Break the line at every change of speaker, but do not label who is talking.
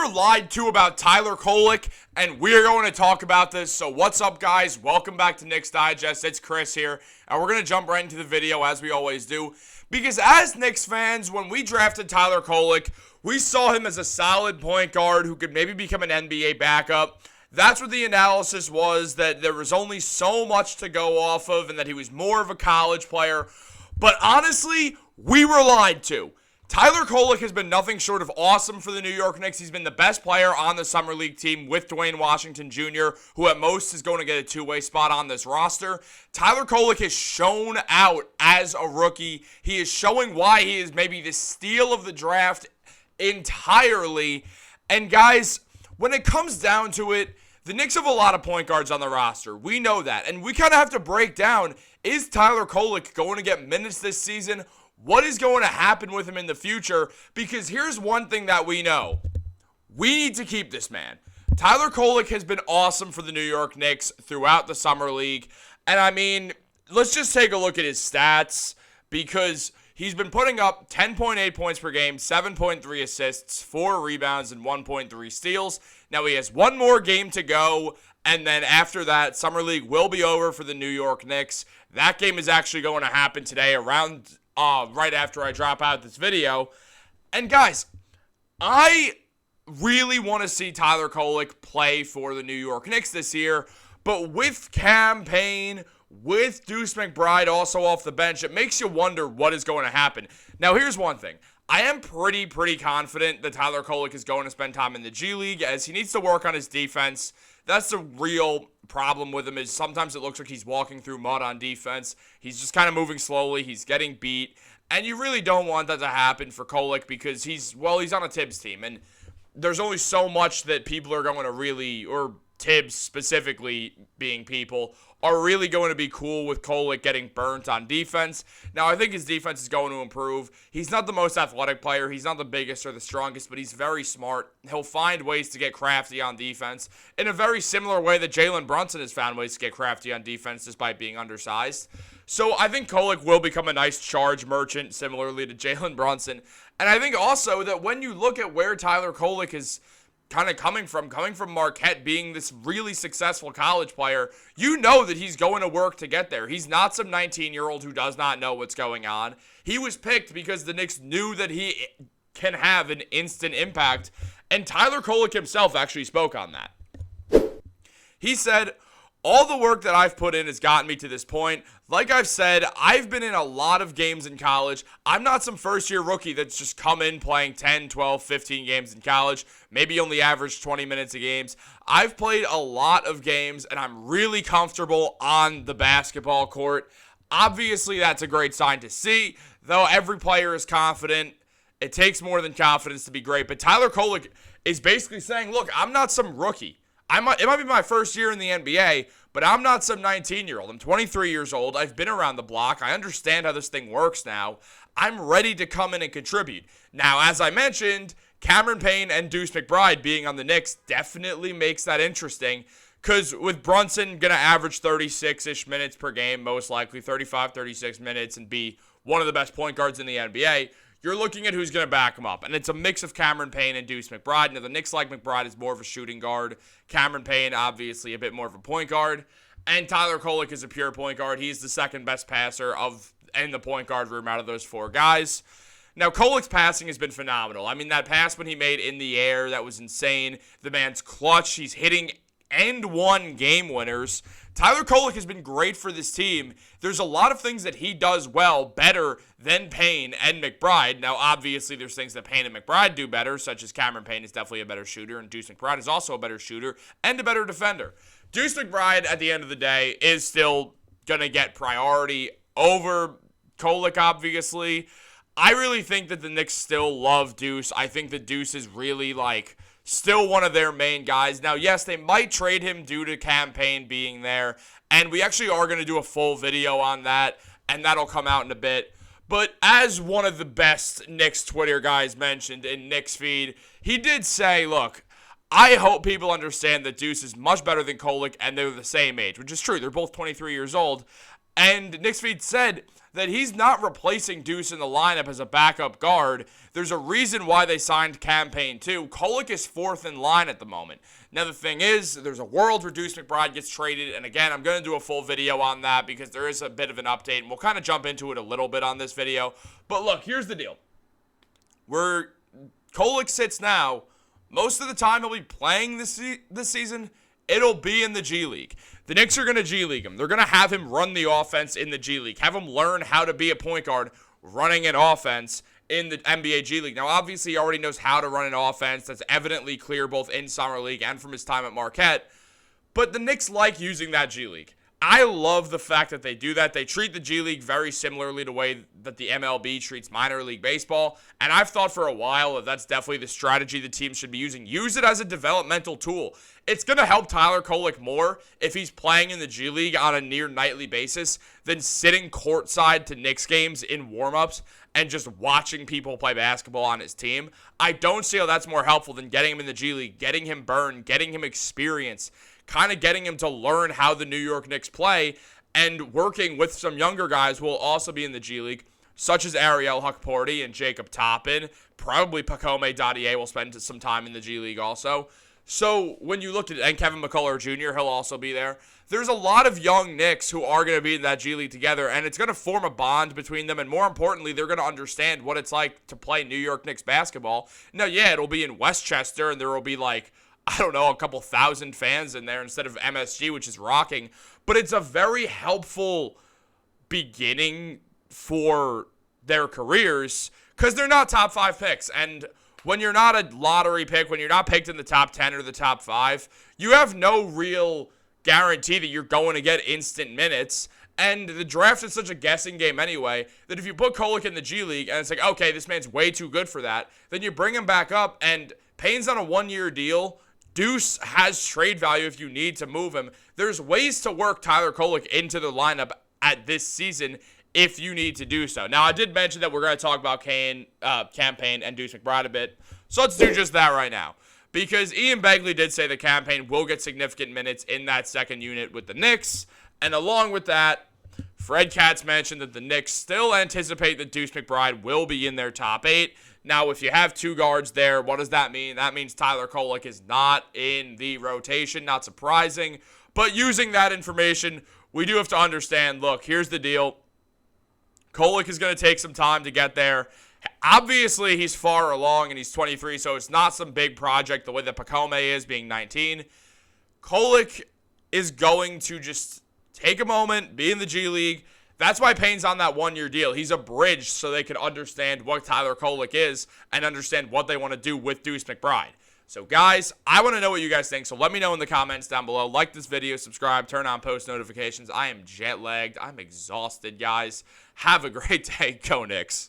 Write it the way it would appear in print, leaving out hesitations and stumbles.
were lied to about Tyler Kolek, and we're going to talk about this. So what's up, guys? Welcome back to Knicks Digest. It's Chris here, and we're going to jump right into the video as we always do. Because as Knicks fans, when we drafted Tyler Kolek, we saw him as a solid point guard who could maybe become an NBA backup. That's what the analysis was, that there was only so much to go off of and that he was more of a college player. But honestly, we were lied to. Tyler Kolek has been nothing short of awesome for the New York Knicks. He's been the best player on the Summer League team with Dwayne Washington Jr., who at most is going to get a two-way spot on this roster. Tyler Kolek has shown out as a rookie. He is showing why he is maybe the steal of the draft entirely. And guys, when it comes down to it, the Knicks have a lot of point guards on the roster. We know that. And we kind of have to break down, is Tyler Kolek going to get minutes this season? What is going to happen with him in the future? Because here's one thing that we know. We need to keep this man. Tyler Kolek has been awesome for the New York Knicks throughout the Summer League. And I mean, let's just take a look at his stats, because he's been putting up 10.8 points per game, 7.3 assists, 4 rebounds, and 1.3 steals. Now he has one more game to go, and then after that, Summer League will be over for the New York Knicks. That game is actually going to happen today around right after I drop out this video. And guys, I really want to see Tyler Kolek play for the New York Knicks this year, but with Cam Payne, with Deuce McBride also off the bench, it makes you wonder what is going to happen. Now, here's one thing. I am pretty confident that Tyler Kolek is going to spend time in the G League, as he needs to work on his defense. That's the real problem with him, is sometimes it looks like he's walking through mud on defense. He's just kind of moving slowly. He's getting beat. And you really don't want that to happen for Kolek, because he's on a Tibbs team. And there's only so much that people are going to really, or Tibbs specifically being people, are really going to be cool with Kolek getting burnt on defense. Now, I think his defense is going to improve. He's not the most athletic player. He's not the biggest or the strongest, but he's very smart. He'll find ways to get crafty on defense in a very similar way that Jalen Brunson has found ways to get crafty on defense despite being undersized. So I think Kolek will become a nice charge merchant, similarly to Jalen Brunson. And I think also that when you look at where Tyler Kolek is kind of coming from Marquette, being this really successful college player, you know that he's going to work to get there. He's not some 19-year-old who does not know what's going on. He was picked because the Knicks knew that he can have an instant impact, and Tyler Kolek himself actually spoke on that. He said, "All the work that I've put in has gotten me to this point. Like I've said, I've been in a lot of games in college. I'm not some first-year rookie that's just come in playing 10, 12, 15 games in college, maybe only average 20 minutes a games. I've played a lot of games, and I'm really comfortable on the basketball court." Obviously, that's a great sign to see, though every player is confident. It takes more than confidence to be great, but Tyler Kolek is basically saying, look, I'm not some rookie. It might be my first year in the NBA, but I'm not some 19-year-old. I'm 23 years old. I've been around the block. I understand how this thing works now. I'm ready to come in and contribute. Now, as I mentioned, Cameron Payne and Deuce McBride being on the Knicks definitely makes that interesting, because with Brunson going to average 36-ish minutes per game, most likely 35, 36 minutes, and be one of the best point guards in the NBA, you're looking at who's going to back him up. And it's a mix of Cameron Payne and Deuce McBride. Now, the Knicks like McBride is more of a shooting guard. Cameron Payne, obviously, a bit more of a point guard. And Tyler Kolek is a pure point guard. He's the second best passer in the point guard room out of those four guys. Now, Kolek's passing has been phenomenal. I mean, that pass when he made in the air, that was insane. The man's clutch. He's hitting and won game winners. Tyler Kolek has been great for this team. There's a lot of things that he does well, better than Payne and McBride. Now, obviously, there's things that Payne and McBride do better, such as Cameron Payne is definitely a better shooter, and Deuce McBride is also a better shooter and a better defender. Deuce McBride, at the end of the day, is still going to get priority over Kolek, obviously. I really think that the Knicks still love Deuce. I think that Deuce is really, still one of their main guys. Now, yes, they might trade him due to Cam Payne being there, and we actually are going to do a full video on that, and that'll come out in a bit. But as one of the best Knicks Twitter guys mentioned in Knicks feed, he did say, look, I hope people understand that Deuce is much better than Kolek, and they're the same age, which is true. They're both 23 years old. And Knicks feed said that he's not replacing Deuce in the lineup as a backup guard. There's a reason why they signed Campaign too. Kolek is 4th in line at the moment. Now the thing is, there's a world where Deuce McBride gets traded, and again, I'm going to do a full video on that because there is a bit of an update, and we'll kind of jump into it a little bit on this video. But look, here's the deal. Where Kolek sits now, most of the time he'll be playing this season, it'll be in the G League. The Knicks are going to G League him. They're going to have him run the offense in the G League. Have him learn how to be a point guard running an offense in the NBA G League. Now, obviously, he already knows how to run an offense. That's evidently clear both in Summer League and from his time at Marquette. But the Knicks like using that G League. I love the fact that they do that. They treat the G League very similarly to the way that the MLB treats minor league baseball. And I've thought for a while that that's definitely the strategy the team should be using. Use it as a developmental tool. It's going to help Tyler Kolek more if he's playing in the G League on a near nightly basis than sitting courtside to Knicks games in warmups and just watching people play basketball on his team. I don't see how that's more helpful than getting him in the G League, getting him burned, getting him experience, kind of getting him to learn how the New York Knicks play, and working with some younger guys who will also be in the G League, such as Ariel Hukporti and Jacob Toppin. Probably Pacome Dadier will spend some time in the G League also. So when you look at it, and Kevin McCullough Jr., he'll also be there. There's a lot of young Knicks who are going to be in that G League together, and it's going to form a bond between them, and more importantly, they're going to understand what it's like to play New York Knicks basketball. Now, yeah, it'll be in Westchester, and there will be like, I don't know, a couple thousand fans in there instead of MSG, which is rocking. But it's a very helpful beginning for their careers because they're not top 5 picks. And when you're not a lottery pick, when you're not picked in the top 10 or the top 5, you have no real guarantee that you're going to get instant minutes. And the draft is such a guessing game anyway that if you put Kolek in the G League and it's like, okay, this man's way too good for that, then you bring him back up and Payne's on a 1-year deal. Deuce has trade value if you need to move him. There's ways to work Tyler Kolek into the lineup at this season if you need to do so. Now, I did mention that we're going to talk about Campaign and Deuce McBride a bit, so let's do just that right now. Because Ian Begley did say the Campaign will get significant minutes in that second unit with the Knicks, and along with that, Fred Katz mentioned that the Knicks still anticipate that Deuce McBride will be in their top 8. Now, if you have 2 guards there, what does that mean? That means Tyler Kolek is not in the rotation. Not surprising. But using that information, we do have to understand, look, here's the deal. Kolek is going to take some time to get there. Obviously, he's far along and he's 23, so it's not some big project the way that Pacome is, being 19. Kolek is going to just take a moment, be in the G League. That's why Payne's on that 1-year deal. He's a bridge so they can understand what Tyler Kolek is and understand what they want to do with Deuce McBride. So, guys, I want to know what you guys think, so let me know in the comments down below. Like this video, subscribe, turn on post notifications. I am jet-lagged. I'm exhausted, guys. Have a great day. Go Knicks.